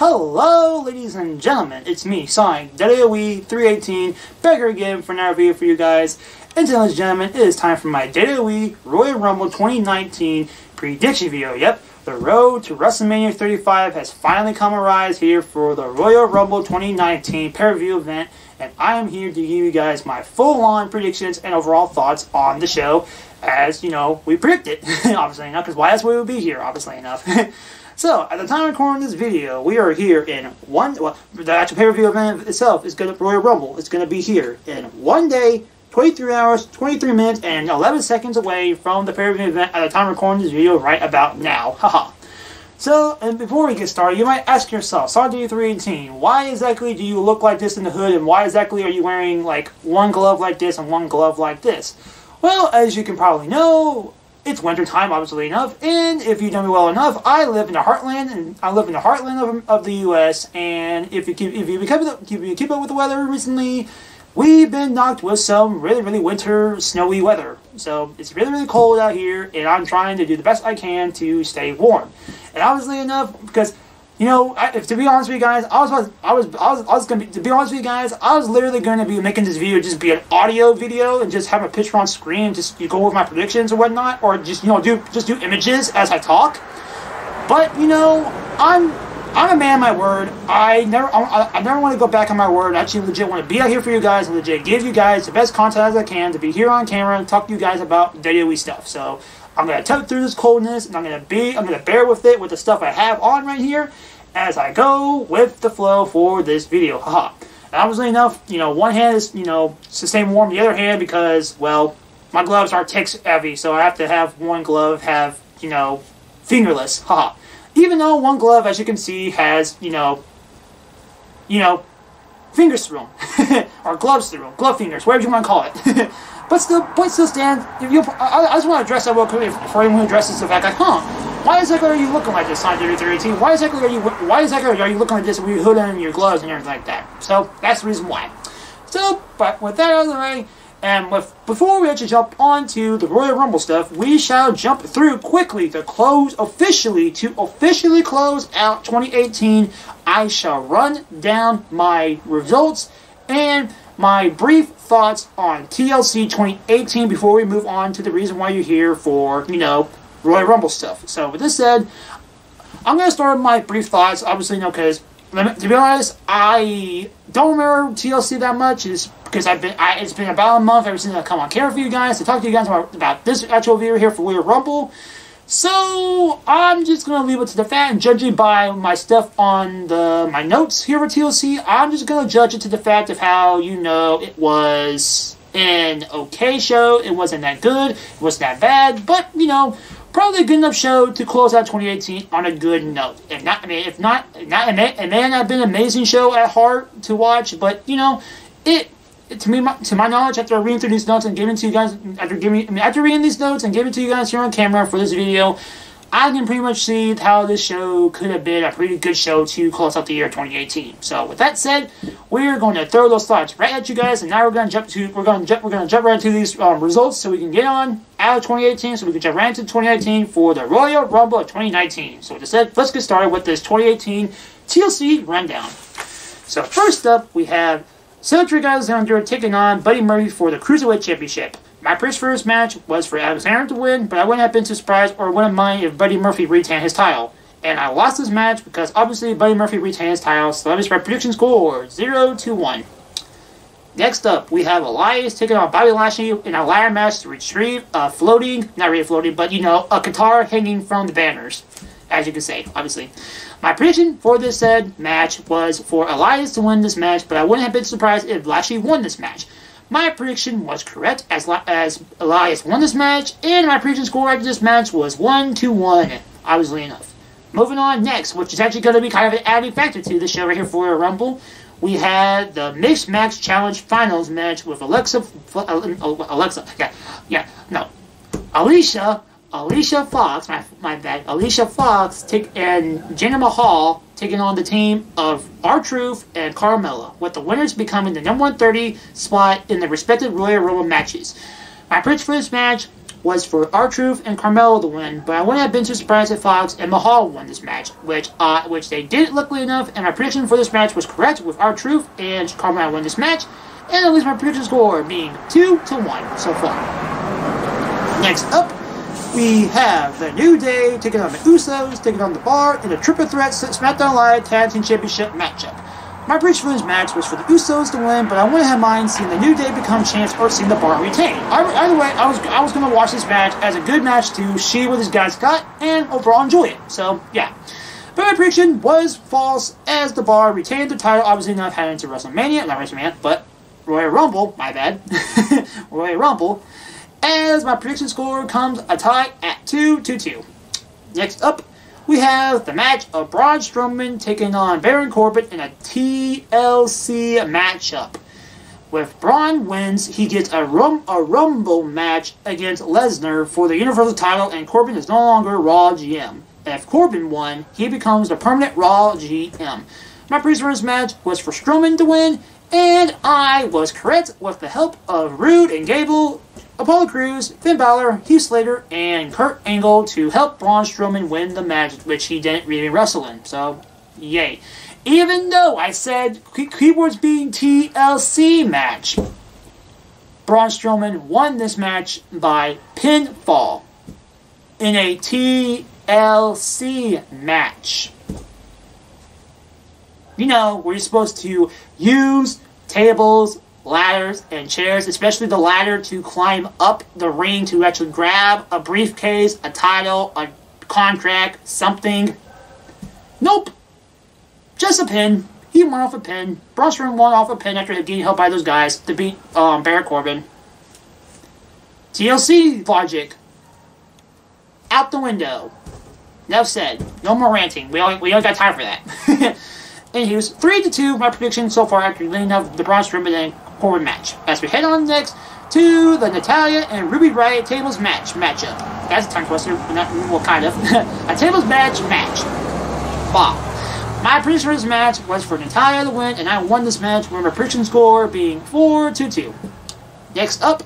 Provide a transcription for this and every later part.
Hello, ladies and gentlemen, it's me, Sonic, WWE 318, back here again for another video for you guys. And today, ladies and gentlemen, it is time for my WWE Royal Rumble 2019 prediction video. Yep, the road to Wrestlemania 35 has finally come arise here for the Royal Rumble 2019 pay-per-view event, and I am here to give you guys my full-on predictions and overall thoughts on the show, as, you know, we predicted, obviously enough, because why else we would be here, obviously enough. So, at the time of recording this video, we are here in the actual pay-per-view event itself is going to, Royal Rumble, it's going to be here in 1 day, 23 hours, 23 minutes, and 11 seconds away from the pay-per-view event at the time of recording this video right about now. Haha. So, and before we get started, you might ask yourself, Sonic 318, why exactly do you look like this in the hood, and why exactly are you wearing, like, one glove like this and one glove like this? Well, as you can probably know, it's winter time, obviously enough, and if you know me well enough, I live in the heartland, of the U.S., and if you keep up with the weather recently, we've been knocked with some really winter, snowy weather. So it's really cold out here, and I'm trying to do the best I can to stay warm. And obviously enough, because, you know, to be honest with you guys, I was literally going to be making this video just be an audio video and just have a picture on screen, just go over my predictions or whatnot, or just, you know, do images as I talk. But, you know, I'm a man of my word. I never want to go back on my word. I actually legit want to be out here for you guys and legit give you guys the best content as I can to be here on camera and talk to you guys about WWE stuff. So I'm gonna tug through this coldness, and I'm gonna bear with it with the stuff I have on right here as I go with the flow for this video. Haha. And obviously enough, you know, one hand is, you know, to stay warm, the other hand because, well, my gloves aren't tech heavy, so I have to have one glove have, you know, fingerless. Haha. Even though one glove, as you can see, has, you know, fingers through them. Or gloves through them. Glove fingers, whatever you want to call it. But still, point still stands. I just want to address that real quickly for anyone who addresses the fact like, why exactly are you looking like this, Sonic 318? Why exactly are you looking like this with your hood and your gloves and everything like that? So, that's the reason why. So, but with that out of the way, and before we actually jump onto the Royal Rumble stuff, we shall jump through quickly to officially close out 2018. I shall run down my results and my brief thoughts on TLC 2018 before we move on to the reason why you're here for, you know, Royal Rumble stuff. So with this said, I'm going to start with my brief thoughts, obviously, you know, because to be honest, I don't remember TLC that much. It's because it's been about a month ever since I come on camera for you guys to talk to you guys about this actual video here for Royal Rumble. So I'm just gonna leave it to the fact, and judging by my stuff on my notes here for TLC, I'm just gonna judge it to the fact of how, you know, it was an okay show. It wasn't that good. It wasn't that bad, but, you know, probably a good enough show to close out 2018 on a good note. It may not have been an amazing show at heart to watch, but, you know, to my knowledge, after reading through these notes and giving to you guys, after reading these notes and giving to you guys here on camera for this video, I can pretty much see how this show could have been a pretty good show to close out the year 2018. So with that said, we're going to throw those thoughts right at you guys, and now we're going to jump right into these results so we can get on out of 2018, so we can jump right into 2019 for the Royal Rumble of 2019. So with that said, let's get started with this 2018 TLC rundown. So first up, we have Cedric Alexander taking on Buddy Murphy for the Cruiserweight Championship. My first match was for Alexander to win, but I wouldn't have been too surprised or wouldn't mind if Buddy Murphy retained his title. And I lost this match because obviously Buddy Murphy retained his title, so that is my prediction score, 0-1. Next up, we have Elias taking on Bobby Lashley in a ladder match to retrieve a floating, not really floating, but, you know, a guitar hanging from the banners, as you can say, obviously. My prediction for this said match was for Elias to win this match, but I wouldn't have been surprised if Lashley won this match. My prediction was correct as Elias won this match, and my prediction score after this match was 1-1, obviously enough. Moving on next, which is actually going to be kind of an added factor to the show right here for Royal Rumble, we had the Mixed Match Challenge Finals match with Alicia Fox, my bad. Alicia Fox and Jinder Mahal taking on the team of R-Truth and Carmella, with the winners becoming the number 130 spot in the respective Royal Rumble matches. My prediction for this match was for R-Truth and Carmelo to win, but I wouldn't have been too surprised if Fox and Mahal won this match, which they did, luckily enough, and my prediction for this match was correct, with R-Truth and Carmelo win this match, and at least my prediction score being 2-1 so far. Next up, we have the New Day taking on the Usos, taking on the Bar in a triple threat SmackDown Live Tag Team Championship matchup. My prediction for this match was for the Usos to win, but I wouldn't have mind seeing the New Day become champs or seeing the Bar retain. Either way, I was going to watch this match as a good match to see what these guys got and overall enjoy it. So, yeah. But my prediction was false as the Bar retained the title, obviously not heading into WrestleMania, not WrestleMania, but Royal Rumble, my bad. Royal Rumble. As my prediction score comes a tie at 2-2. Next up, we have the match of Braun Strowman taking on Baron Corbin in a TLC matchup. With Braun wins, he gets a Rumble match against Lesnar for the Universal title, and Corbin is no longer Raw GM. If Corbin won, he becomes the permanent Raw GM. My prediction for this match was for Strowman to win, and I was correct with the help of Rude and Gable, Apollo Crews, Finn Balor, Heath Slater, and Kurt Angle to help Braun Strowman win the match, which he didn't really wrestle in. So, yay. Even though I said keywords being TLC match, Braun Strowman won this match by pinfall in a TLC match. You know, where you're supposed to use tables, ladders, and chairs, especially the ladder to climb up the ring to actually grab a briefcase, a title, a contract, something. Nope. Just a pin. He won off a pin. Braun Strowman won off a pin after getting helped by those guys to beat Baron Corbin. TLC logic. Out the window. Enough said. No more ranting. We only got time for that. And he was 3-2, my prediction so far after leading up the Braun Strowman and Corbin match. As we head on next to the Natalya and Ruby Riott tables matchup. That's a tongue twister, well, kind of. A tables match. Wow. My prediction for this match was for Natalya to win, and I won this match with my prediction score being 4-2. Next up,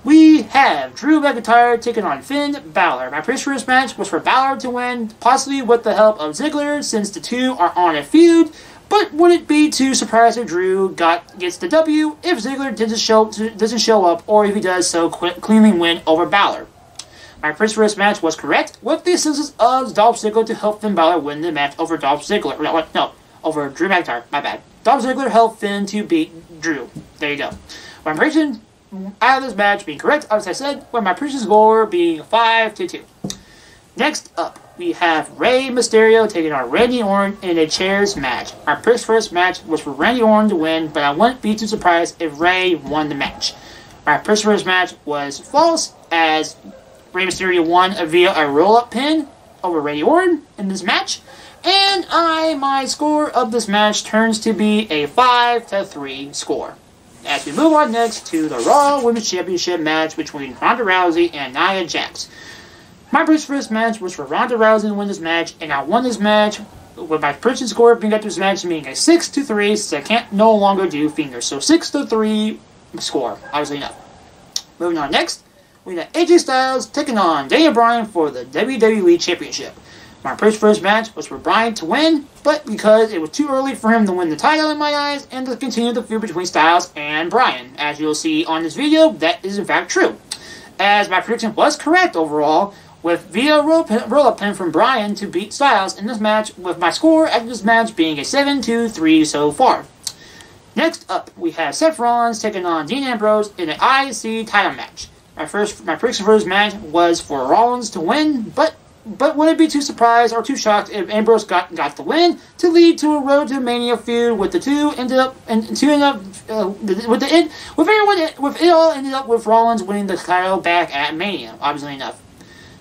we have Drew McIntyre taking on Finn Balor. My prediction for this match was for Balor to win, possibly with the help of Ziggler, since the two are on a feud. But would it be too surprised if Drew gets the W if Ziggler doesn't show up, or if he does so cleanly win over Balor? My prediction for this match was correct, with the assistance of Dolph Ziggler to help Finn Balor win the match over over Drew McIntyre. My bad. Dolph Ziggler helped Finn to beat Drew. There you go. My prediction out of this match being correct, as I said, with my prediction score being 5-2. Next up, we have Rey Mysterio taking on Randy Orton in a chairs match. Our prediction for this match was for Randy Orton to win, but I wouldn't be too surprised if Rey won the match. My prediction for this match was false, as Rey Mysterio won via a roll-up pin over Randy Orton in this match, and my score of this match turns to be a 5-3 score. As we move on next to the Raw Women's Championship match between Ronda Rousey and Nia Jax. My prediction for this match was for Ronda Rousey to win this match, and I won this match with my prediction score being up to this match being a 6-3, since I can't no longer do fingers. So 6-3 score, obviously enough. Moving on next, we got AJ Styles taking on Daniel Bryan for the WWE Championship. My prediction for this match was for Bryan to win, but because it was too early for him to win the title in my eyes, and to continue the feud between Styles and Bryan. As you'll see on this video, that is in fact true. As my prediction was correct overall, with via roll-up pin from Bryan to beat Styles in this match, with my score after this match being a 7-3 so far. Next up, we have Seth Rollins taking on Dean Ambrose in an IC title match. My prediction for this match was for Rollins to win, but wouldn't be too surprised or too shocked if Ambrose got the win to lead to a Road to Mania feud with the two with it all ended up with Rollins winning the title back at Mania, obviously enough.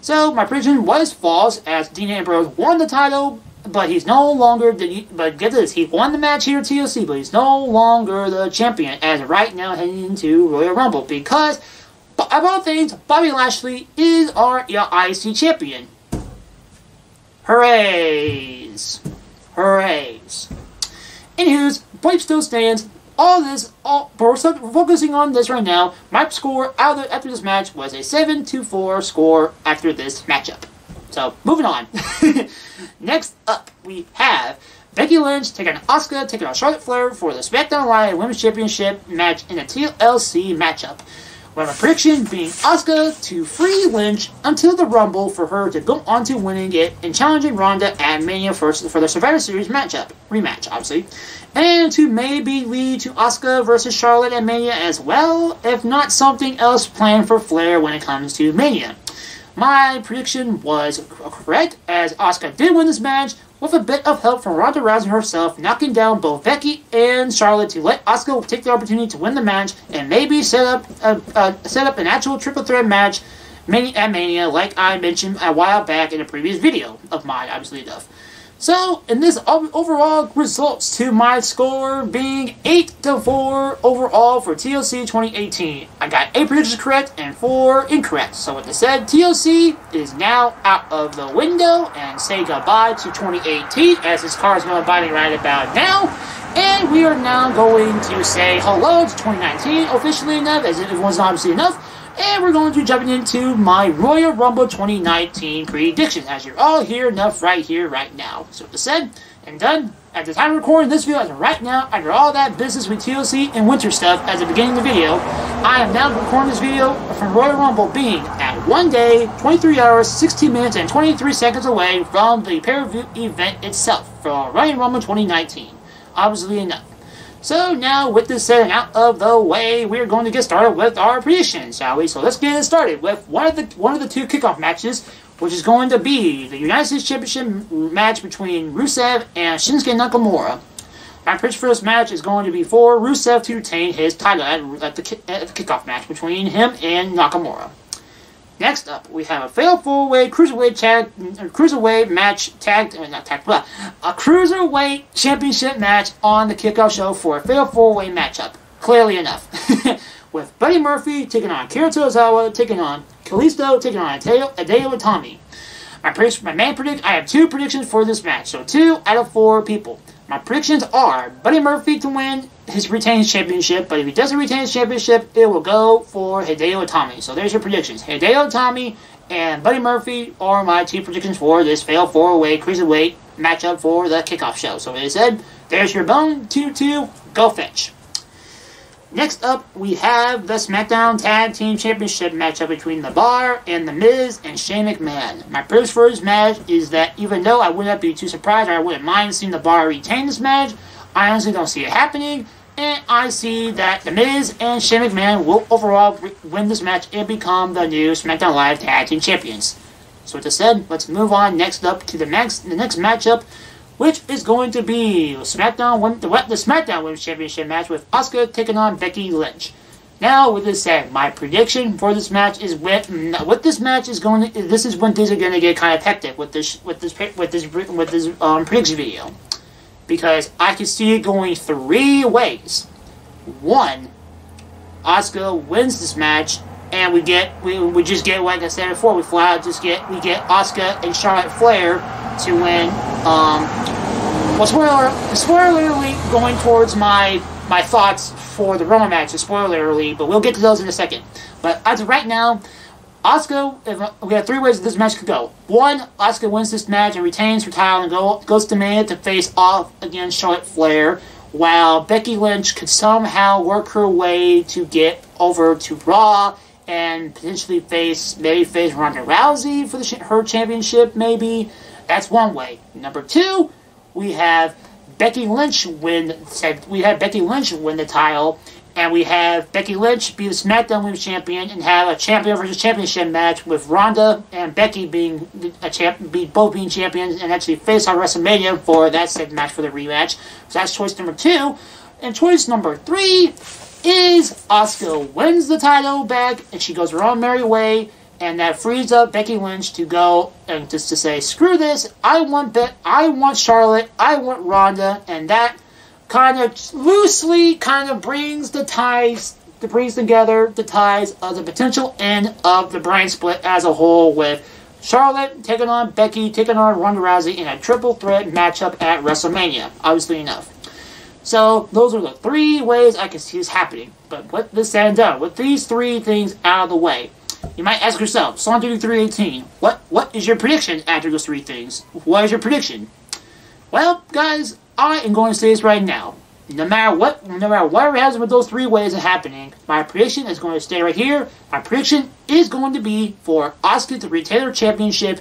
So my prediction was false, as Dean Ambrose won the title, but he's no longer but get this, he won the match here at TLC, but he's no longer the champion as right now heading into Royal Rumble, because of all things, Bobby Lashley is our IC champion. Hoorays! Hoorays! Anywho's, point still stands. but we're focusing on this right now. My score after this match was a 7-4 score after this matchup. So, moving on. Next up, we have Becky Lynch taking on Asuka, taking on Charlotte Flair for the SmackDown Live Women's Championship match in a TLC matchup. With a prediction being Asuka to free Lynch until the Rumble for her to go on to winning it and challenging Ronda at Mania for the Survivor Series rematch, obviously. And to maybe lead to Asuka versus Charlotte at Mania as well, if not something else planned for Flair when it comes to Mania. My prediction was correct, as Asuka did win this match, with a bit of help from Ronda Rousey herself, knocking down both Becky and Charlotte to let Asuka take the opportunity to win the match and maybe set up an actual triple threat match at Mania, like I mentioned a while back in a previous video of mine, obviously enough. So, in this overall results to my score being 8-4 overall for TLC 2018. I got 8 predictions correct and 4 incorrect. So with that said, TLC is now out of the window and say goodbye to 2018 as this car is going by me right about now. And we are now going to say hello to 2019 officially enough, as if it wasn't obviously enough. And we're going to be jumping into my Royal Rumble 2019 predictions, as you're all here enough right here, right now. So with that said and done, at the time of recording this video, as of right now, after all that business with TLC and winter stuff at the beginning of the video, I am now recording this video from Royal Rumble being at 1 day, 23 hours, 16 minutes, and 23 seconds away from the pay-per-view event itself for Royal Rumble 2019. Obviously enough. So now, with this said and out of the way, we're going to get started with our predictions, shall we? So let's get it started with one of the 2 kickoff matches, which is going to be the United States Championship match between Rusev and Shinsuke Nakamura. My prediction for this match is going to be for Rusev to retain his title at the kickoff match between him and Nakamura. Next up, we have a fatal 4-way cruiserweight championship match on the kickoff show for a fatal 4-way matchup. Clearly enough, with Buddy Murphy taking on Akira Tozawa, taking on Kalisto, taking on Hideo Itami. I have 2 predictions for this match, so 2 out of 4 people. My predictions are Buddy Murphy to win his retained championship, but if he doesn't retain his championship, it will go for Hideo Itami. So there's your predictions. Hideo Itami and Buddy Murphy are my 2 predictions for this fatal 4-way cruiserweight matchup for the kickoff show. So as I said, there's your bone. 2-2, go fetch. Next up, we have the SmackDown Tag Team Championship matchup between The Bar and The Miz and Shane McMahon. My prediction for this match is that even though I would not be too surprised or I wouldn't mind seeing The Bar retain this match, I honestly don't see it happening. And I see that The Miz and Shane McMahon will overall win this match and become the new SmackDown Live Tag Team Champions. So with that said, let's move on next up to the next matchup, which is going to be the SmackDown Women's Championship match with Asuka taking on Becky Lynch. Now, with this said, my prediction for this match is this is when things are going to get kind of hectic with this prediction video, because I can see it going 3 ways. 1, Asuka wins this match, and we just get, like I said before, we get Asuka and Charlotte Flair to win. Spoiler going towards my thoughts for the Roman match, spoiler alert, but we'll get to those in a second. But as of right now, Asuka, we have 3 ways this match could go. 1, Asuka wins this match and retains her title and goes to Mania to face off against Charlotte Flair, while Becky Lynch could somehow work her way to get over to Raw and potentially face Ronda Rousey for her championship, maybe. That's one way. Number 2, we have Becky Lynch win the title, and we have Becky Lynch be the SmackDown Women's Champion and have a champion versus championship match with Ronda and Becky both being champions and actually face on WrestleMania for that said match for the rematch. So that's choice number 2. And choice number 3 is Asuka wins the title back and she goes her own merry way, and that frees up Becky Lynch to go and just to say, screw this, I want Charlotte, I want Ronda, and that kind of loosely brings together the ties of the potential end of the brand split as a whole, with Charlotte taking on Becky, taking on Ronda Rousey in a triple threat matchup at WrestleMania, obviously enough. So those are the 3 ways I can see this happening. But with this said and done, with these 3 things out of the way, you might ask yourself, Song 3318, what is your prediction after those 3 things? What is your prediction? Well, guys, I am going to say this right now. No matter whatever happens with those 3 ways of happening, my prediction is going to stay right here. My prediction is going to be for Asuka to retain her championship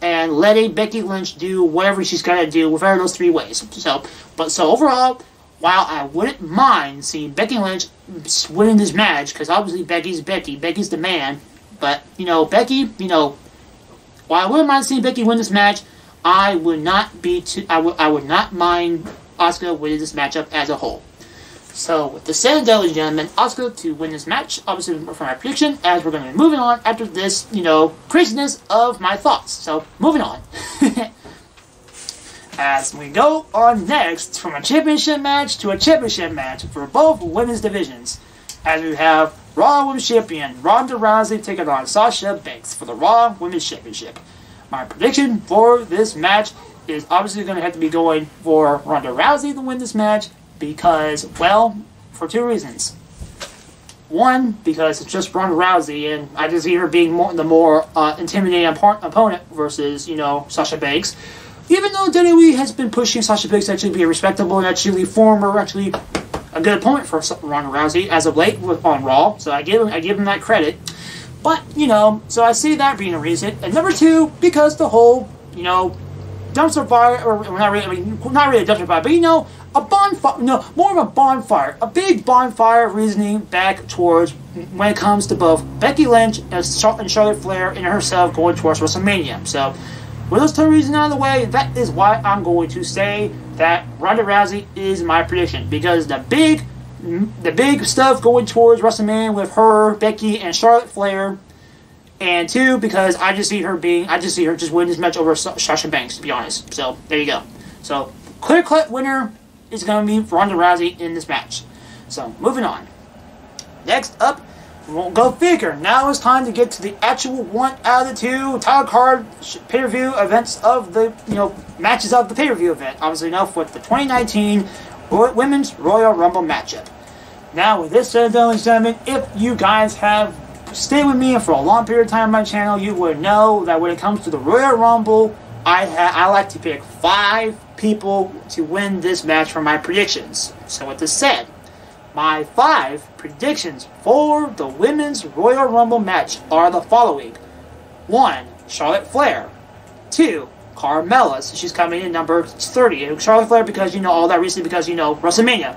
and letting Becky Lynch do whatever she's got to do with those 3 ways. So overall, while I wouldn't mind seeing Becky Lynch winning this match, because obviously Becky's the man, but, Becky, while I wouldn't mind seeing Becky win this match, I would not mind Asuka winning this matchup as a whole. So, with the said and done, ladies and gentlemen, Asuka to win this match, obviously for my prediction, as we're going to be moving on after this, craziness of my thoughts. So, moving on. As we go on next, from a championship match to a championship match for both women's divisions. As we have Raw Women's Champion Ronda Rousey taking on Sasha Banks for the Raw Women's Championship. My prediction for this match is obviously going to have to be going for Ronda Rousey to win this match because, well, for 2 reasons. One, because it's just Ronda Rousey, and I just see her being the more intimidating opponent versus, Sasha Banks. Even though WWE has been pushing Sasha Banks to actually be a respectable and actually a good opponent for Ronda Rousey as of late on Raw, so I give him that credit. But, so I see that being a reason. And number 2, because the whole, dumpster fire, or not really a dumpster fire, but a bonfire, more of a bonfire, a big bonfire reasoning back towards when it comes to both Becky Lynch and Charlotte Flair and herself going towards WrestleMania. So, with those 2 reasons out of the way, that is why I'm going to say that Ronda Rousey is my prediction, because the big stuff going towards WrestleMania with her, Becky, and Charlotte Flair. And 2, because I just see her just winning this match over Sasha Banks, to be honest. So, there you go. So, clear-cut winner is going to be Ronda Rousey in this match. So, moving on. Next up, we'll go figure. Now it's time to get to the actual 1 out of the 2 title card pay-per-view events of the, matches of the pay-per-view event. Obviously enough with the 2019 Women's Royal Rumble matchup. Now, with this said, ladies and gentlemen, if you guys have stayed with me for a long period of time on my channel, you would know that when it comes to the Royal Rumble, I like to pick 5 people to win this match for my predictions. So with this said, my 5 predictions for the Women's Royal Rumble match are the following. 1, Charlotte Flair. 2, Carmella, so she's coming in number 30. Charlotte Flair because, all that recently because, WrestleMania.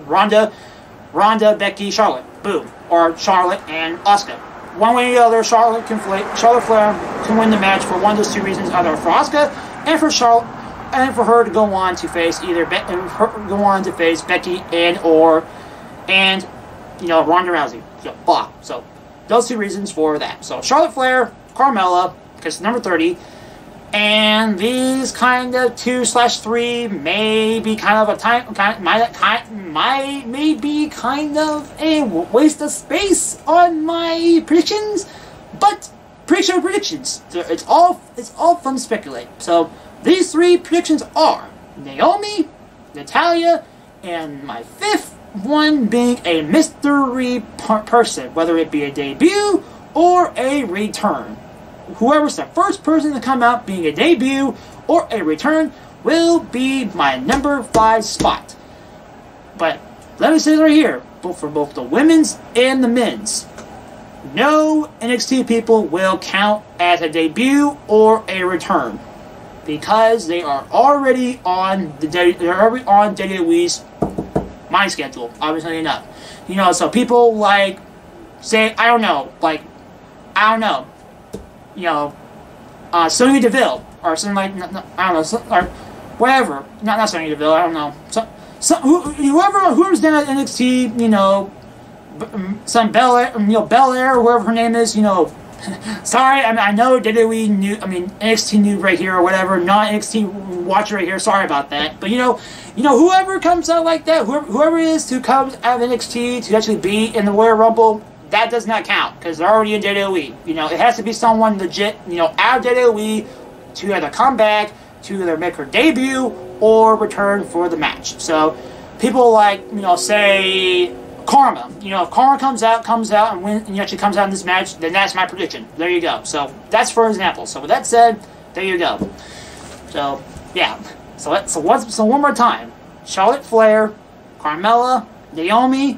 Ronda, Becky, Charlotte. Boom. Or Charlotte and Asuka. One way or the other, Charlotte Flair can win the match for one of those 2 reasons, either for Asuka and for Charlotte, and for her to go on to face Becky and Ronda Rousey. So those 2 reasons for that. So Charlotte Flair, Carmella, because number 30, and these kind of 2/3 may be kind of a waste of space on my predictions, but prediction predictions. It's all fun to speculate. So these 3 predictions are Naomi, Natalya, and my 5th one being a mystery person, whether it be a debut or a return. Whoever's the first person to come out being a debut or a return will be my number 5 spot. But let me say it right here, for both the women's and the men's, no NXT people will count as a debut or a return because they are already on WWE's mind schedule, obviously enough. So people say, I don't know, Sonya Deville, or something like, I don't know, or whatever. Not Sonya Deville, I don't know. Whoever's down at NXT, some Belair, or whoever her name is, sorry, I know WWE new, NXT new right here, or whatever, non-NXT watcher right here, sorry about that. But, whoever comes out like that, whoever it is who comes out of NXT to actually be in the Royal Rumble, that does not count, because they're already in WWE. It has to be someone legit, out of WWE to either come back, to either make her debut, or return for the match. So, people like, you know, say Karma. You know, if Karma comes out and wins, and actually comes out in this match, then that's my prediction. There you go. So that's for example. So with that said, there you go. So yeah. So one more time: Charlotte Flair, Carmella, Naomi,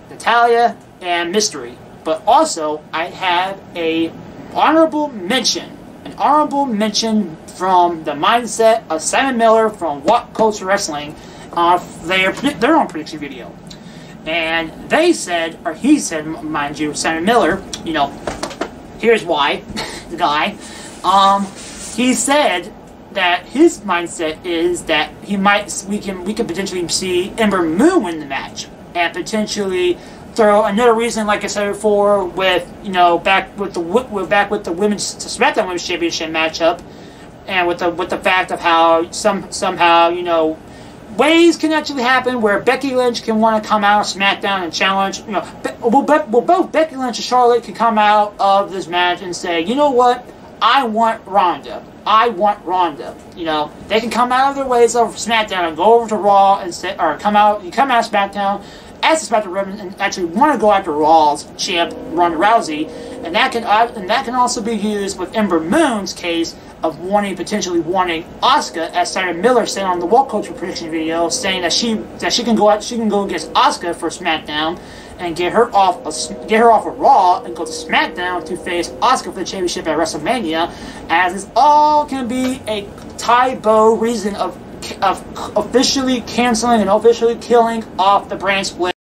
Natalya, and Mystery. But also, I have an honorable mention from the mindset of Simon Miller from What Culture Wrestling, their own prediction video. And they said, or he said, mind you, Simon Miller, you know, here's why, the guy, he said that his mindset is that we could potentially see Ember Moon win the match, and potentially throw another reason, like I said before, with, you know, back with the women's SmackDown Women's Championship matchup, and with the fact of how somehow, you know, ways can actually happen where Becky Lynch can want to come out of SmackDown and challenge, you know, both Becky Lynch and Charlotte can come out of this match and say, you know what, I want Ronda. You know, they can come out of their ways of SmackDown and go over to Raw and say, or come out of SmackDown as the SmackDown women and actually want to go after Raw's champ Ronda Rousey, and that can also be used with Ember Moon's case of potentially wanting Asuka, as Simon Miller said on the What Culture prediction video, saying that she can go against Asuka for SmackDown and get her off of Raw and go to SmackDown to face Asuka for the championship at WrestleMania, as this all can be a tie-bow reason of officially canceling and officially killing off the brand split.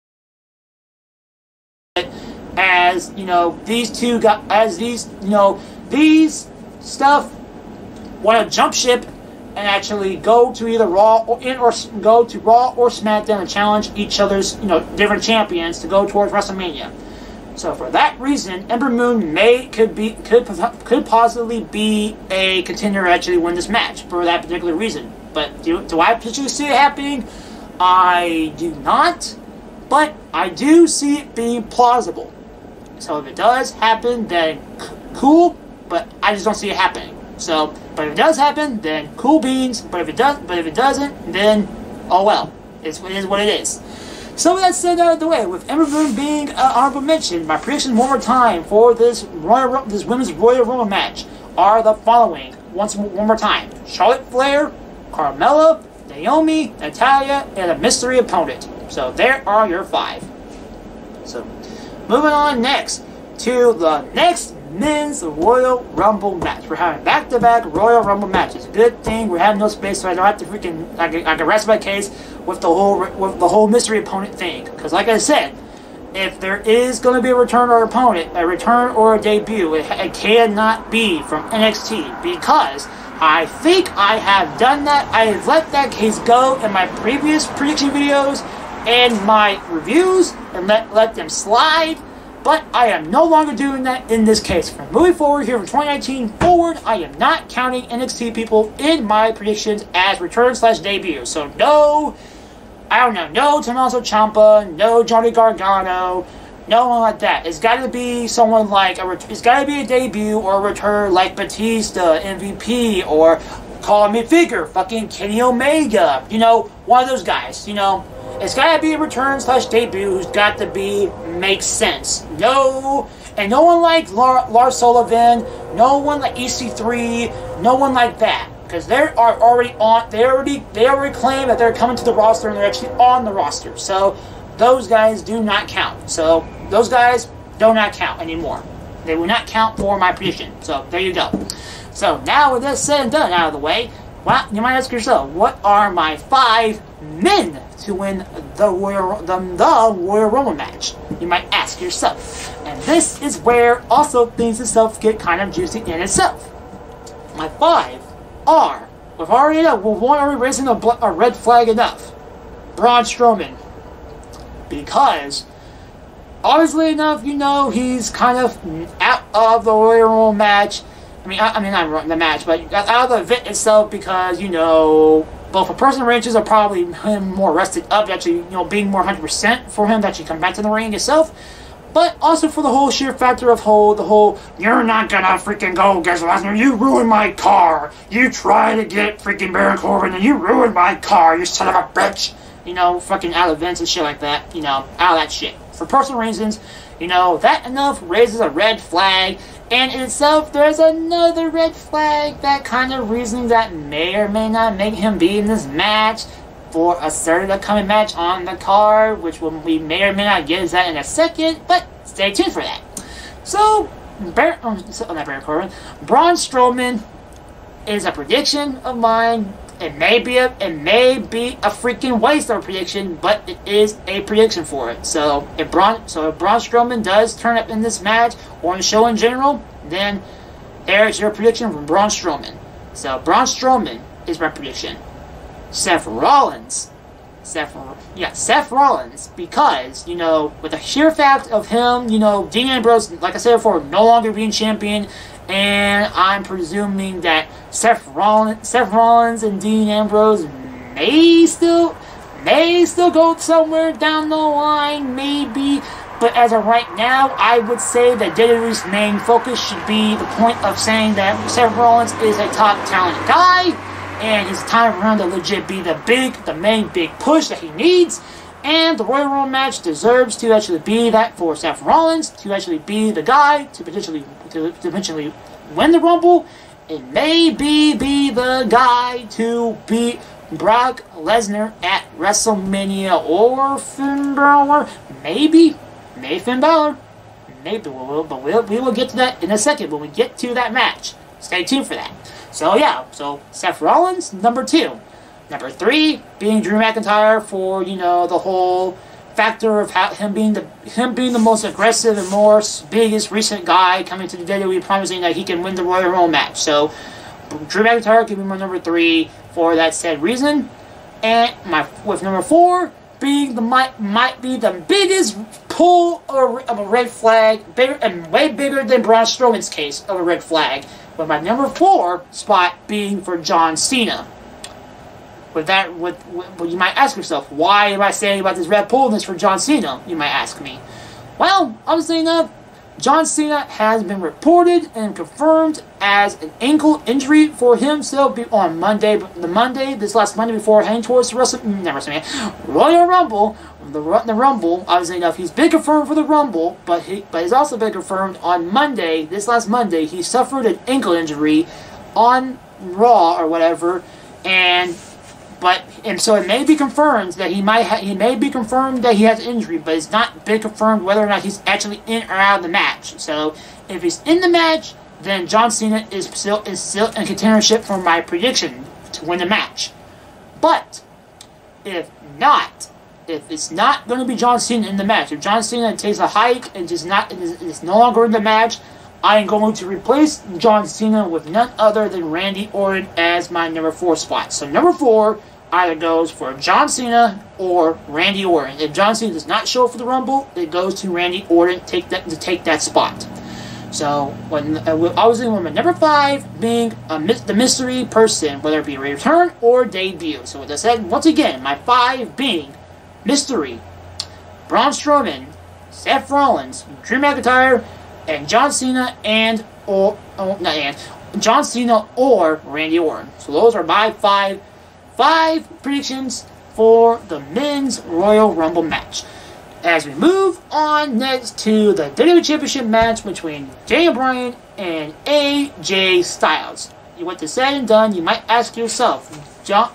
As you know, these stuff want to jump ship and actually go to either Raw or go to Raw or SmackDown and challenge each other's, you know, different champions to go towards WrestleMania. So for that reason, Ember Moon could possibly be a contender to actually win this match for that particular reason. But do I particularly see it happening? I do not, but I do see it being plausible. So if it does happen, then cool, but I just don't see it happening. So, but if it does happen, then cool beans. But if it doesn't, then oh well. It is what it is. So with that said out of the way, with Ember Moon being honorable mention, my predictions one more time for this women's Royal Rumble match are the following. One more time: Charlotte Flair, Carmella, Naomi, Natalya, and a mystery opponent. So there are your 5. So moving on next to the next men's Royal Rumble match. We're having back-to-back Royal Rumble matches. Good thing we're having no space, so I don't have to freaking I can rest my case with the whole mystery opponent thing. Because like I said, if there is going to be a return or a debut, it cannot be from NXT, because I think I have done that. I have let that case go in my previous prediction videos and my reviews and let them slide. But I am no longer doing that in this case. From moving forward here from 2019 forward, I am not counting NXT people in my predictions as return/debut. So no, no Tommaso Ciampa, no Johnny Gargano, no one like that. It's got to be someone like it's got to be a debut or a return like Batista, MVP, or call me figure, fucking Kenny Omega. You know, one of those guys. You know. It's got to be a return/debut who's got to make sense. No, and no one like Lars Sullivan, no one like EC3, no one like that. Because they already claim that they're coming to the roster and they're actually on the roster. So those guys do not count. So those guys do not count anymore. They will not count for my prediction. So there you go. So now with this said and done out of the way, well, you might ask yourself, what are my 5 men to win the Royal Rumble match? You might ask yourself. And this is where also things itself get kind of juicy in itself. My 5 are, we're already raising a red flag enough. Braun Strowman. Because, obviously enough, you know, he's kind of out of the Royal Rumble match. I mean, not the match, but out of the event itself, because, you know, both for personal reasons are probably him more rested up, actually, you know, being more 100% for him to actually come back to the ring itself. But also for the whole sheer factor of the whole, you're not gonna freaking go against Lesnar, you ruined my car. You tried to get freaking Baron Corbin and you ruined my car, you son of a bitch. you know, fucking out of events and shit like that, you know, out of that shit. For personal reasons, you know, that enough raises a red flag, and in itself, there's another red flag, that kind of reasoning that may or may not make him be in this match for a certain upcoming match on the card, which we may or may not get is that in a second, but stay tuned for that. So, Braun Strowman is a prediction of mine. It may be a freaking waste of a prediction, but it is a prediction for it. So if Braun Strowman does turn up in this match or in the show in general, then there's your prediction from Braun Strowman. So Braun Strowman is my prediction. Seth Rollins, because, you know, with the sheer fact of him, you know, Dean Ambrose, like I said before, no longer being champion, and I'm presuming that Seth Rollins and Dean Ambrose may still go somewhere down the line, maybe, but as of right now, I would say that WWE's main focus should be the point of saying that Seth Rollins is a top talent guy, and his time around to legit be the main big push that he needs. And the Royal Rumble match deserves to actually be that for Seth Rollins, to actually be the guy to eventually win the Rumble. It may be the guy to beat Brock Lesnar at WrestleMania, or Finn Balor. Maybe Finn Balor. Maybe we will get to that in a second when we get to that match. Stay tuned for that. So yeah, so Seth Rollins, number 2. Number 3 being Drew McIntyre for, you know, the whole factor of him being the most aggressive and biggest recent guy coming to the WWE, promising that he can win the Royal Rumble match. So Drew McIntyre can be my number 3 for that said reason. And with number 4 being might be the biggest pull of a red flag, way bigger than Braun Strowman's case of a red flag. With my number 4 spot being for John Cena. With you might ask yourself, why am I saying about this red pullness for John Cena? You might ask me. Well, obviously enough, John Cena has been reported and confirmed as an ankle injury for himself on Monday. This last Monday before heading towards the Royal Rumble. The Rumble, obviously enough, he's been confirmed for the Rumble, but he's also been confirmed on Monday. This last Monday, he suffered an ankle injury on Raw or whatever, and so it may be confirmed that he may be confirmed that he has an injury, but it's not been confirmed whether or not he's actually in or out of the match. So if he's in the match, then John Cena is still in contendership for my prediction to win the match. But if it's not going to be John Cena in the match, if John Cena takes a hike and is no longer in the match, I am going to replace John Cena with none other than Randy Orton as my number 4 spot. So number 4 either goes for John Cena or Randy Orton. If John Cena does not show up for the Rumble, it goes to Randy Orton to take that spot. So obviously with my number 5 being the mystery person, whether it be a return or debut. So with that said, once again, my 5 being mystery, Braun Strowman, Seth Rollins, Drew McIntyre, and John Cena John Cena or Randy Orton. So those are my 5 predictions for the Men's Royal Rumble match. As we move on next to the WWE Championship match between Daniel Bryan and AJ Styles. With this said and done, you might ask yourself, yeah,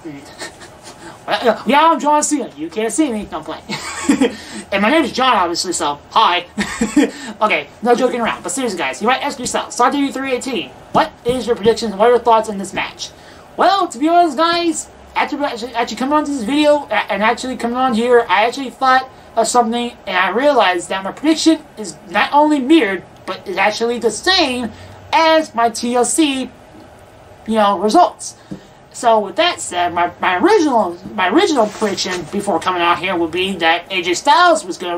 I'm John Cena. You can't see me. No, I'm playing. And my name is John, obviously, so hi. Okay, no joking around. But seriously, guys, you might ask yourself, Star TV 318, what is your predictions and what are your thoughts on this match? Well, to be honest, guys, after actually coming on to this video and actually coming on here, I actually thought of something, and I realized that my prediction is not only mirrored, but is actually the same as my TLC, results. So with that said, my original prediction before coming out here would be that AJ Styles was gonna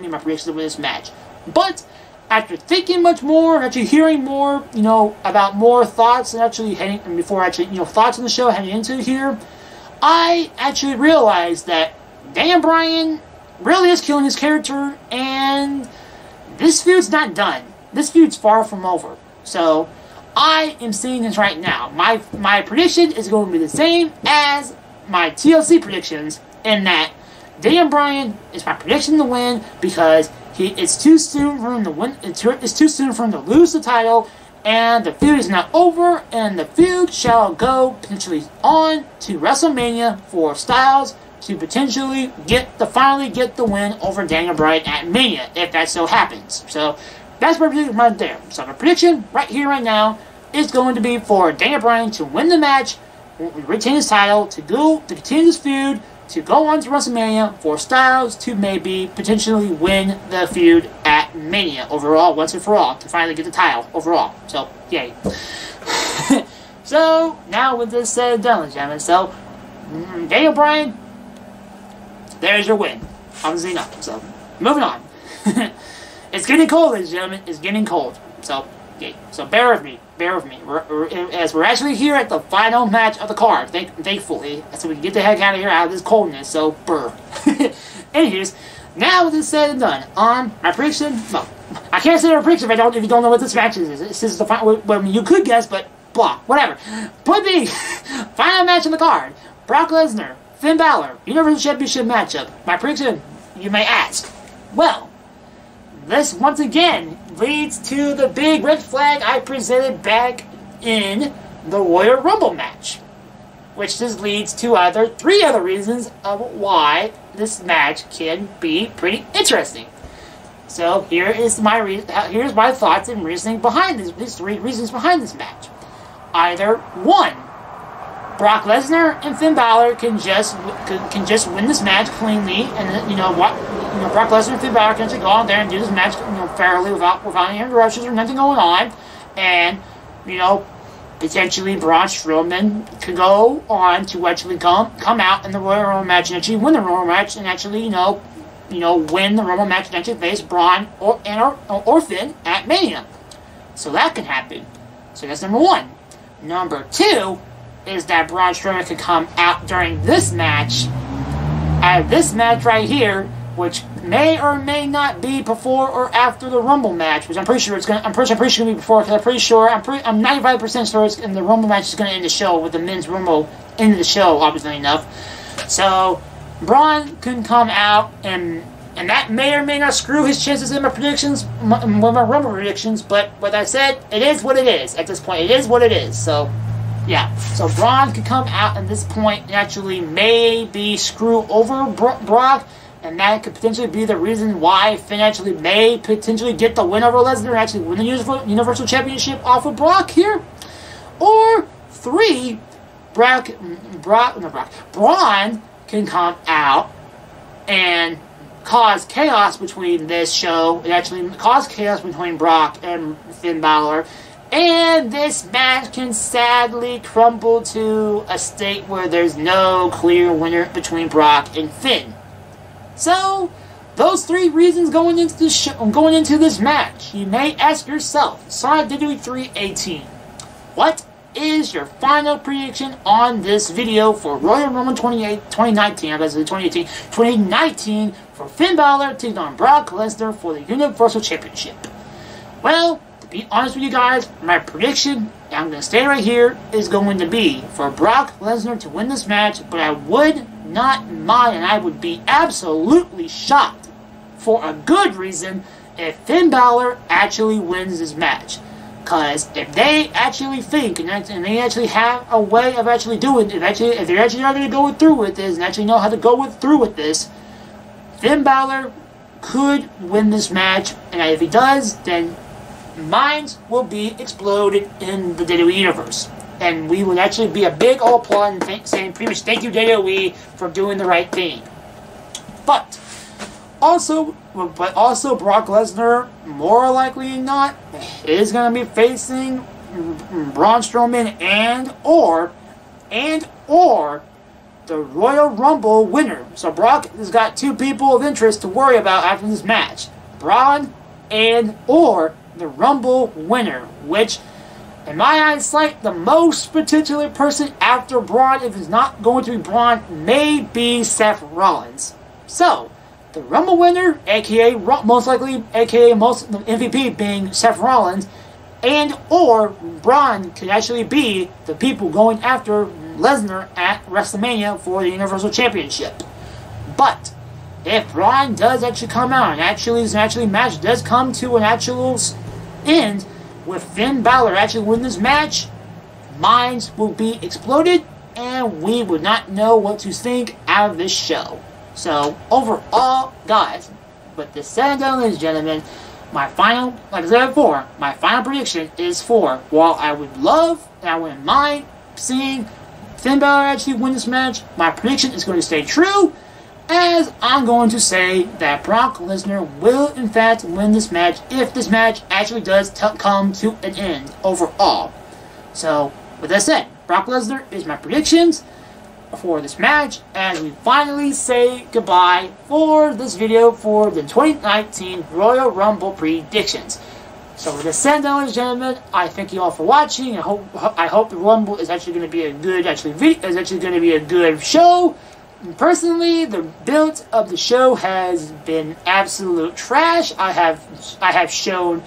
be my prediction with this match. But after thinking much more and actually hearing more, about more thoughts and actually thoughts on the show heading into here, I actually realized that Daniel Bryan really is killing his character, and this feud's not done. This feud's far from over. So I am seeing this right now. My prediction is going to be the same as my TLC predictions in that Daniel Bryan is my prediction to win because it's too soon for him to win. It's too soon for him to lose the title, and the feud is not over. And the feud shall go potentially on to WrestleMania for Styles to potentially finally get the win over Daniel Bryan at Mania, if that so happens. So that's my prediction right there. So my prediction right here, right now, is going to be for Daniel Bryan to win the match, retain his title, to continue this feud, to go on to WrestleMania, for Styles to maybe potentially win the feud at Mania overall, once and for all, to finally get the title overall. So, yay. So, now with this said and done, ladies and gentlemen, so, Daniel Bryan, there's your win. Obviously not. So, moving on. It's getting cold, ladies and gentlemen. It's getting cold. So, okay. So, bear with me. Bear with me. As we're actually here at the final match of the card, thankfully, so we can get the heck out of here, out of this coldness. So, brr. Anyways, now with this said and done, my prediction. Well, I can't say my prediction if you don't know what this match is. This is the final. Well, you could guess, but blah, whatever. Point being, final match on the card: Brock Lesnar, Finn Balor, Universal Championship matchup. My prediction, you may ask. Well, this once again leads to the big red flag I presented back in the Royal Rumble match, which just leads to three other reasons of why this match can be pretty interesting. So here's my thoughts and reasoning behind these three reasons behind this match. Either one, Brock Lesnar and Finn Balor can just win this match cleanly, and Brock Lesnar and Finn Balor can actually go out there and do this match fairly without any interruptions or nothing going on, and potentially Braun Strowman could go on to actually come out in the Royal Rumble match and actually win the Royal match and actually win the Rumble match and actually face Braun or Finn at Mania. So that can happen. So that's number one. Number two is that Braun Strowman could come out during this match, this match right here, which may or may not be before or after the Rumble match, which I'm pretty sure I'm pretty sure it's gonna be before, because I'm 95% sure the Rumble match is gonna end the show with the men's Rumble end of the show, obviously enough. So Braun can come out, and that may or may not screw his chances in my predictions, with my Rumble predictions. But what I said, it is what it is at this point. It is what it is. So yeah, so Braun could come out at this point and actually maybe screw over Brock. And that could potentially be the reason why Finn actually may potentially get the win over Lesnar and actually win the Universal Championship off of Brock here. Or three, Braun can come out and cause chaos between this show, and actually cause chaos between Brock and Finn Balor. And this match can sadly crumble to a state where there's no clear winner between Brock and Finn. So, those three reasons going into this match. You may ask yourself, Sonic WWE 318, what is your final prediction on this video for Royal Rumble 2019? I guess 2019 for Finn Balor taking on Brock Lesnar for the Universal Championship. Well, to be honest with you guys, my prediction, I'm going to stay right here, is going to be for Brock Lesnar to win this match, but I would not mind, and I would be absolutely shocked for a good reason if Finn Balor actually wins this match. Because if they actually think and they actually have a way of actually doing it, if they're actually not going to go through with this and actually know how to go through with this, Finn Balor could win this match, and if he does, then minds will be exploded in the WWE Universe. And we would actually be a big old applaud and saying pretty much thank you WWE for doing the right thing. But also Brock Lesnar, more likely than not, is going to be facing Braun Strowman and or the Royal Rumble winner. So Brock has got two people of interest to worry about after this match: Braun and or the Rumble winner, which, in my eyesight, the most potential person after Braun, if it's not going to be Braun, may be Seth Rollins. So, the Rumble winner, aka most likely, aka most MVP being Seth Rollins, and or Braun could actually be the people going after Lesnar at WrestleMania for the Universal Championship. But if Braun does actually come out and actually match does come to an actual end with Finn Balor actually winning this match, minds will be exploded and we would not know what to think out of this show. So overall, guys, with this said and done, ladies and gentlemen, my final, like I said before, my final prediction is for, while I would love and I wouldn't mind seeing Finn Balor actually win this match, my prediction is going to stay true, as I'm going to say that Brock Lesnar will in fact win this match if this match actually does come to an end overall. So, with that said, Brock Lesnar is my predictions for this match as we finally say goodbye for this video for the 2019 Royal Rumble predictions. So with that said, ladies and gentlemen, I thank you all for watching. I hope the Rumble is actually going to be a good show. And personally, the build of the show has been absolute trash. I have shown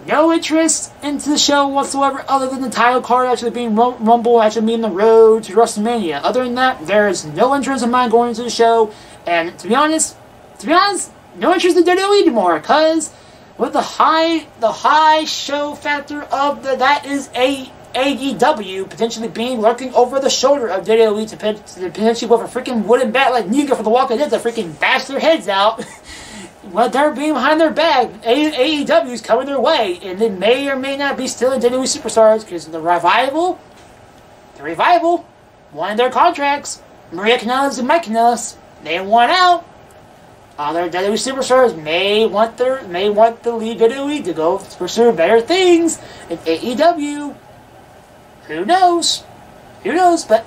no interest into the show whatsoever, other than the title card actually being Rumble, actually being the road to WrestleMania. Other than that, there is no interest in mine going into the show, and to be honest, no interest in WWE anymore, because with the high show factor of that is AEW potentially being lurking over the shoulder of WWE to potentially with a freaking wooden bat like Negan for the Walking Dead to freaking bash their heads out. Well, they're being behind their back. AEW is coming their way, and they may or may not be still in WWE Superstars because the revival wanted their contracts. Maria Kanellis and Mike Kanellis, they want out. Other WWE Superstars may want the lead WWE to go pursue better things in AEW. Who knows? But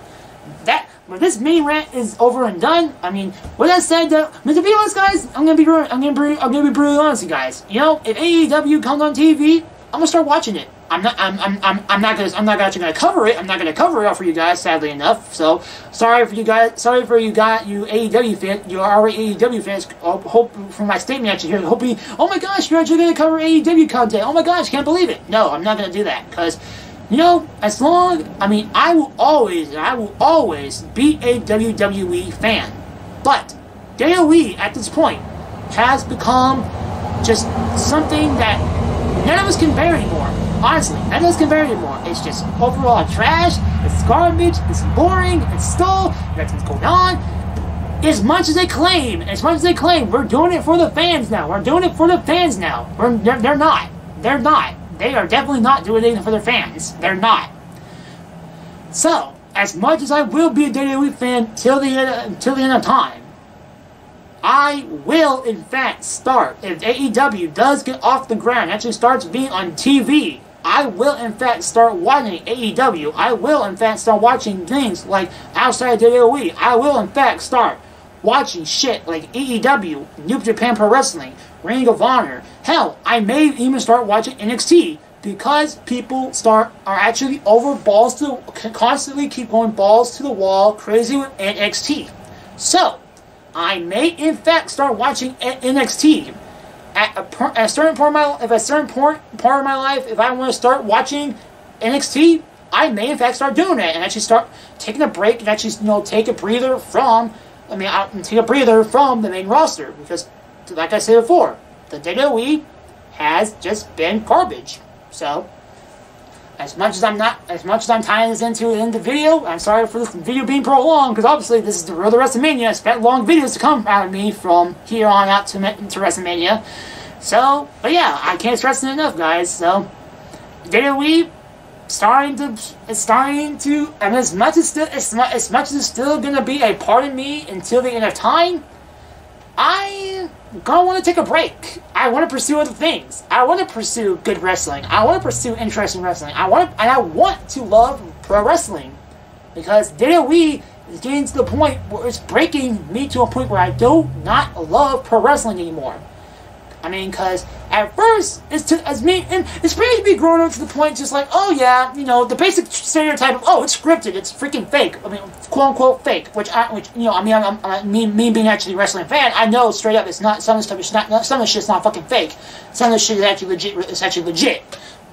when this mini rant is over and done, I mean, with that said, to be honest, guys, I'm gonna be brutally honest, you guys. You know, if AEW comes on TV, I'm gonna start watching it. I'm not actually gonna cover it. I'm not gonna cover it all for you guys, sadly enough. So sorry for you guys. Sorry for you AEW fans. You are already AEW fans. Hope from my statement actually here. Hoping, oh my gosh, you're actually gonna cover AEW content. Oh my gosh, can't believe it. No, I'm not gonna do that because, you know, I will always be a WWE fan. But WWE at this point has become just something that none of us can bear anymore. Honestly, none of us can bear anymore. It's just overall trash, it's garbage, it's boring, it's dull, nothing's going on. As much as they claim, we're doing it for the fans now. They're not. They are definitely not doing anything for their fans. They're not. So, as much as I will be a WWE fan till the end of time, I will in fact start, if AEW does get off the ground, actually starts being on TV, I will in fact start watching AEW. I will in fact start watching things like outside of WWE. I will in fact start watching shit like AEW, New Japan Pro Wrestling, Ring of Honor. Hell, I may even start watching NXT because people are actually constantly keep going balls to the wall, crazy with NXT. So, I may in fact start watching NXT at a certain part of my life. If I want to start watching NXT, I may in fact start doing it and actually start taking a break and actually take a breather from. Take a breather from the main roster because, like I said before, the WWE has just been garbage. So, as much as I'm tying this into the end of the video, I'm sorry for this video being prolonged because obviously this is the road to WrestleMania. I expect long videos to come out of me from here on out to WrestleMania. So, but yeah, I can't stress it enough, guys. So, WWE starting to. I mean, as much as it's still gonna be a part of me until the end of time, I gonna want to take a break. I want to pursue other things. I want to pursue good wrestling. I want to pursue interesting wrestling. I want to love pro wrestling because WWE is getting to the point where it's breaking me to a point where I do not love pro wrestling anymore. I mean, because at first, it's pretty to be grown up to the point just like, oh yeah, you know, the basic stereotype of, oh, it's scripted, it's freaking fake. I mean, quote unquote fake, me being actually a wrestling fan, I know straight up it's not, some of the shit's not fucking fake. Some of the shit is actually legit,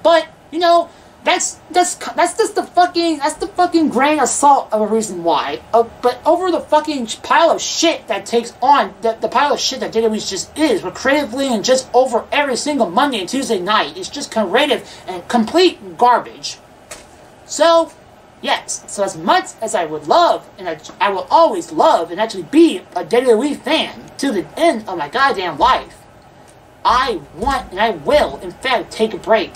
But, you know, That's just the fucking grain of salt of a reason why. But over the fucking pile of shit that takes on the pile of shit that WWE just is, creatively and just over every single Monday and Tuesday night, it's just creative and complete garbage. So, yes. So as much as I would love, and I will always love, and actually be a WWE fan to the end of my goddamn life, I want and I will, in fact, take a break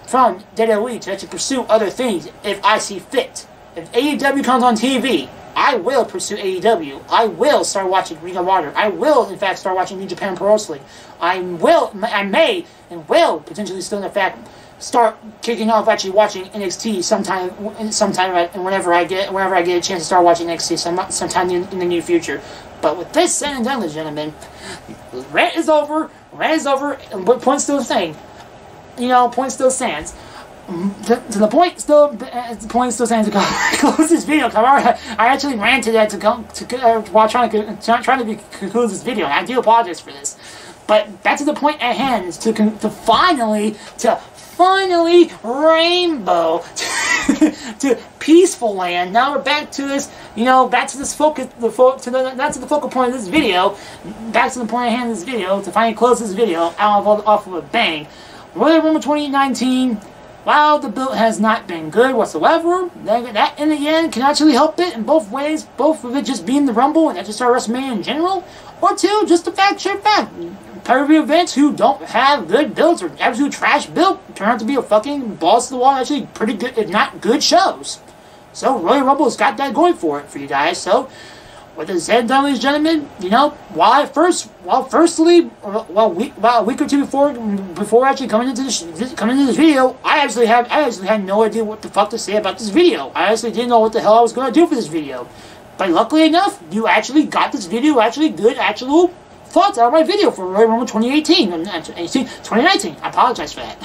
from WWE to actually pursue other things if I see fit. If AEW comes on TV, I will pursue AEW. I will start watching Ring of Honor. I will, in fact, start watching New Japan Pro Wrestling. I may, and will potentially still, in fact, start kicking off actually watching NXT sometime, whenever I get a chance to start watching NXT sometime in the near future. But with this said and done, ladies and gentlemen, rant is over, and what point still saying? Point still stands. The point still stands to close this video. I actually ranted that while trying to conclude this video, and I do apologize for this. But back to the point at hand is to finally rainbow to peaceful land. Now we're back to this, back to this focus, that's the focal point of this video. Back to the point at hand of this video to finally close this video off of a bang. Royal Rumble 2019, while the build has not been good whatsoever, that in the end can actually help it in both ways, both of it just being the Rumble and just our Wrestlemania in general, or two, just the fact, pay-per-view events who don't have good builds or absolute trash build turn out to be a fucking balls to the wall, actually pretty good, if not good shows. So Royal Rumble's got that going for it for you guys. So with this said, done, ladies and gentlemen, while a week or two before actually coming into this video, I actually had no idea what the fuck to say about this video. I actually didn't know what the hell I was going to do for this video. But luckily enough, you actually got this video actual thoughts out of my video for Royal Rumble 2019. I apologize for that.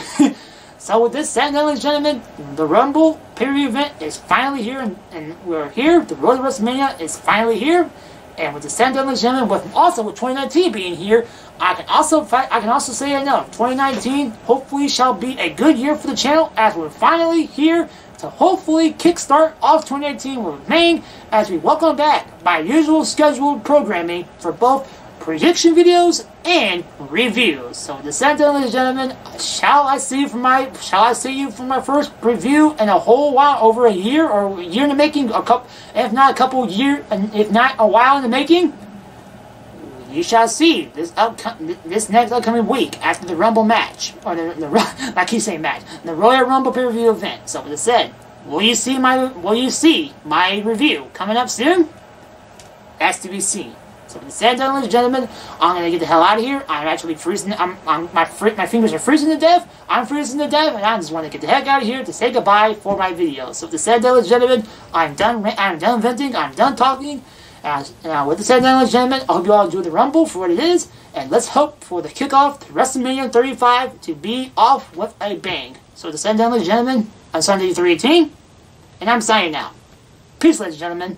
So with this said, ladies and gentlemen, the Rumble pay-per-view event is finally here, and we're here. The Royal Wrestlemania is finally here, and with the said, ladies and gentlemen, with 2019 being here, I can also say enough. 2019 hopefully shall be a good year for the channel, as we're finally here to hopefully kickstart off 2018 with a bang, as we welcome back my usual scheduled programming for both prediction videos and reviews. So with the said, ladies and gentlemen, shall I see you for my first review in a whole while, over a year or a year in the making, if not a while in the making? You shall see this next upcoming week after the Rumble match, or I keep saying match, the Royal Rumble pay-per-view event. So with that said, will you see my review coming up soon? That's to be seen. So with that said, ladies and gentlemen, I'm gonna get the hell out of here. I'm actually freezing. My fingers are freezing to death. I'm freezing to death, and I just want to get the heck out of here to say goodbye for my video. So with that said, ladies and gentlemen, I'm done venting. I'm done talking. And with the said, ladies and gentlemen, I hope you all enjoy the Rumble for what it is, and let's hope for the kickoff to WrestleMania 35 to be off with a bang. So with the said, ladies and gentlemen, I'm Sunday 318, and I'm signing out. Peace, ladies and gentlemen.